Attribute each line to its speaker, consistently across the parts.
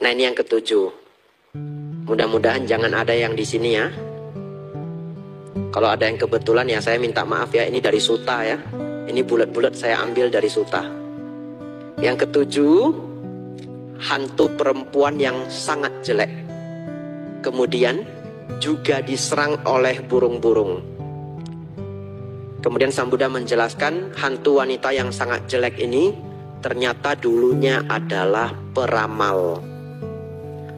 Speaker 1: Nah, ini yang ketujuh. Mudah-mudahan jangan ada yang di sini ya. Kalau ada yang kebetulan ya saya minta maaf ya, ini dari Suta ya. Ini bulat-bulat saya ambil dari Suta. Yang ketujuh, hantu perempuan yang sangat jelek. Kemudian juga diserang oleh burung-burung. Kemudian Sang Buddha menjelaskan hantu wanita yang sangat jelek ini ternyata dulunya adalah peramal.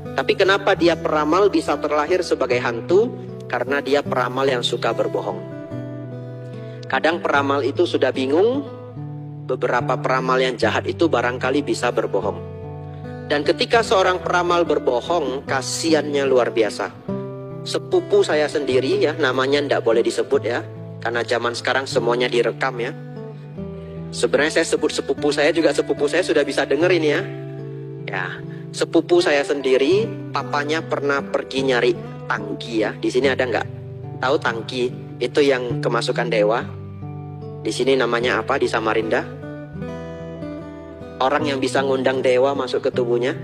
Speaker 1: Tapi kenapa dia peramal bisa terlahir sebagai hantu? Karena dia peramal yang suka berbohong. Kadang peramal itu sudah bingung, beberapa peramal yang jahat itu barangkali bisa berbohong. Dan ketika seorang peramal berbohong, kasiannya luar biasa. Sepupu saya sendiri ya, namanya tidak boleh disebut ya, karena zaman sekarang semuanya direkam ya. Sebenarnya saya sebut sepupu saya juga, sepupu saya sudah bisa denger ini ya. Ya, sepupu saya sendiri, papanya pernah pergi nyari tangki ya. Di sini ada nggak? Tahu tangki? Itu yang kemasukan dewa. Di sini namanya apa di Samarinda? Orang yang bisa ngundang dewa masuk ke tubuhnya.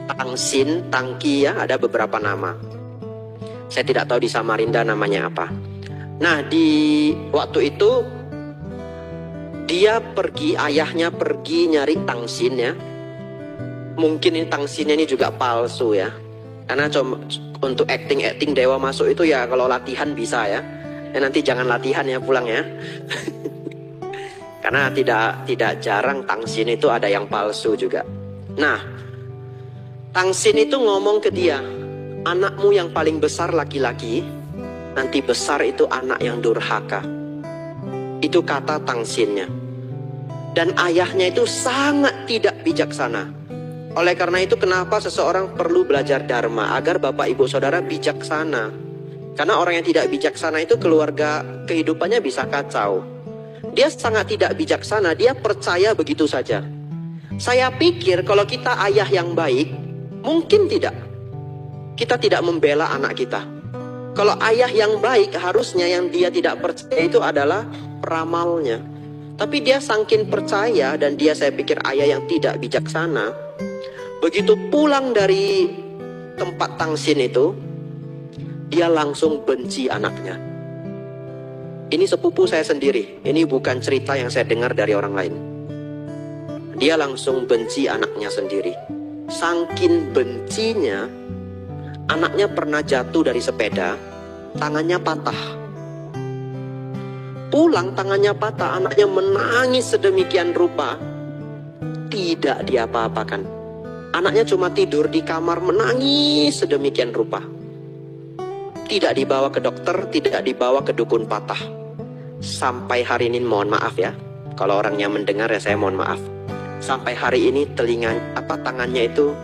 Speaker 1: Tangsin, tangki ya, ada beberapa nama. Saya tidak tahu di Samarinda namanya apa. Nah, di waktu itu dia pergi, ayahnya pergi nyari tangsin ya. Mungkin ini tangsinnya ini juga palsu ya. Karena cuma untuk acting dewa masuk itu ya kalau latihan bisa ya. Nanti jangan latihan ya, pulang ya. Karena tidak jarang tangsin itu ada yang palsu juga. Nah, tangsin itu ngomong ke dia, anakmu yang paling besar laki-laki, nanti besar itu anak yang durhaka. Itu kata tangsinnya. Dan ayahnya itu sangat tidak bijaksana. Oleh karena itu kenapa seseorang perlu belajar dharma, agar bapak ibu saudara bijaksana. Karena orang yang tidak bijaksana itu keluarga kehidupannya bisa kacau. Dia sangat tidak bijaksana, dia percaya begitu saja. Saya pikir kalau kita ayah yang baik, mungkin tidak. Kita tidak membela anak kita. Kalau ayah yang baik, harusnya yang dia tidak percaya itu adalah peramalnya. Tapi dia saking percaya, dan dia saya pikir ayah yang tidak bijaksana. Begitu pulang dari tempat tangsin itu, dia langsung benci anaknya. Ini sepupu saya sendiri. Ini bukan cerita yang saya dengar dari orang lain. Dia langsung benci anaknya sendiri. Saking bencinya, anaknya pernah jatuh dari sepeda, tangannya patah. Pulang tangannya patah, anaknya menangis sedemikian rupa. Tidak diapa-apakan. Anaknya cuma tidur di kamar menangis sedemikian rupa. Tidak dibawa ke dokter, tidak dibawa ke dukun patah. Sampai hari ini mohon maaf ya, kalau orangnya mendengar ya saya mohon maaf. Sampai hari ini tangannya itu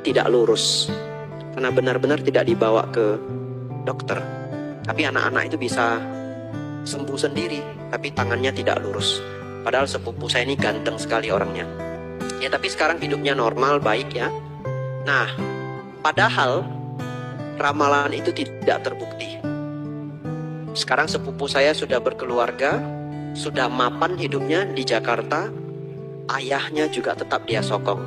Speaker 1: tidak lurus. Karena benar-benar tidak dibawa ke dokter. Tapi anak-anak itu bisa sembuh sendiri, tapi tangannya tidak lurus. Padahal sepupu saya ini ganteng sekali orangnya. Ya tapi sekarang hidupnya normal, baik ya. Nah, padahal ramalan itu tidak terbukti. Sekarang sepupu saya sudah berkeluarga, sudah mapan hidupnya di Jakarta. Ayahnya juga tetap dia sokong.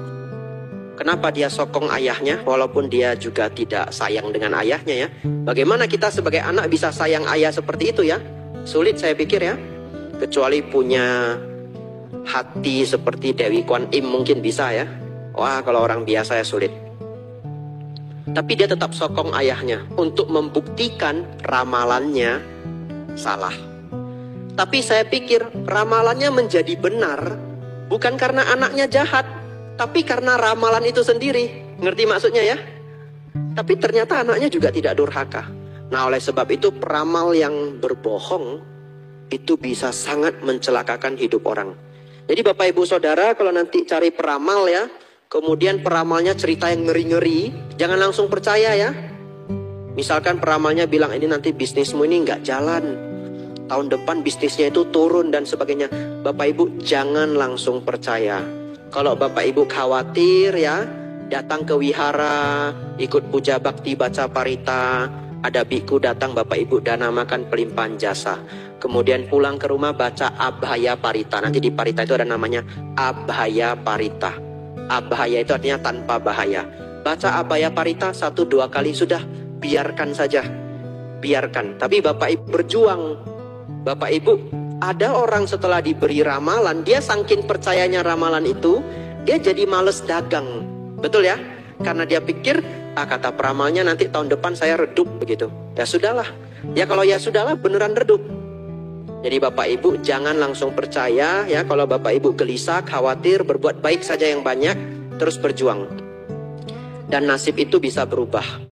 Speaker 1: Kenapa dia sokong ayahnya walaupun dia juga tidak sayang dengan ayahnya ya? Bagaimana kita sebagai anak bisa sayang ayah seperti itu ya? Sulit saya pikir ya. Kecuali punya hati seperti Dewi Kwan Im mungkin bisa ya. Wah, kalau orang biasa ya sulit. Tapi dia tetap sokong ayahnya untuk membuktikan ramalannya salah. Tapi saya pikir ramalannya menjadi benar bukan karena anaknya jahat, tapi karena ramalan itu sendiri. Ngerti maksudnya ya? Tapi ternyata anaknya juga tidak durhaka. Nah, oleh sebab itu peramal yang berbohong itu bisa sangat mencelakakan hidup orang. Jadi Bapak Ibu Saudara kalau nanti cari peramal ya, kemudian peramalnya cerita yang ngeri-ngeri, jangan langsung percaya ya. Misalkan peramalnya bilang ini nanti bisnismu ini nggak jalan, tahun depan bisnisnya itu turun dan sebagainya. Bapak Ibu jangan langsung percaya. Kalau Bapak Ibu khawatir ya, datang ke wihara, ikut puja bakti baca parita, ada biku datang Bapak Ibu dana makan pelimpahan jasa. Kemudian pulang ke rumah baca Abhaya Parita. Nanti di Parita itu ada namanya Abhaya Parita. Abhaya itu artinya tanpa bahaya. Baca Abhaya Parita 1-2 kali sudah, biarkan saja. Biarkan. Tapi Bapak Ibu berjuang. Bapak Ibu, ada orang setelah diberi ramalan, dia saking percayanya ramalan itu, dia jadi males dagang. Betul ya? Karena dia pikir, kata peramalnya nanti tahun depan saya redup begitu. Ya sudahlah. Ya kalau ya sudahlah, beneran redup. Jadi Bapak Ibu jangan langsung percaya ya. Kalau Bapak Ibu gelisah, khawatir, berbuat baik saja yang banyak, terus berjuang. Dan nasib itu bisa berubah.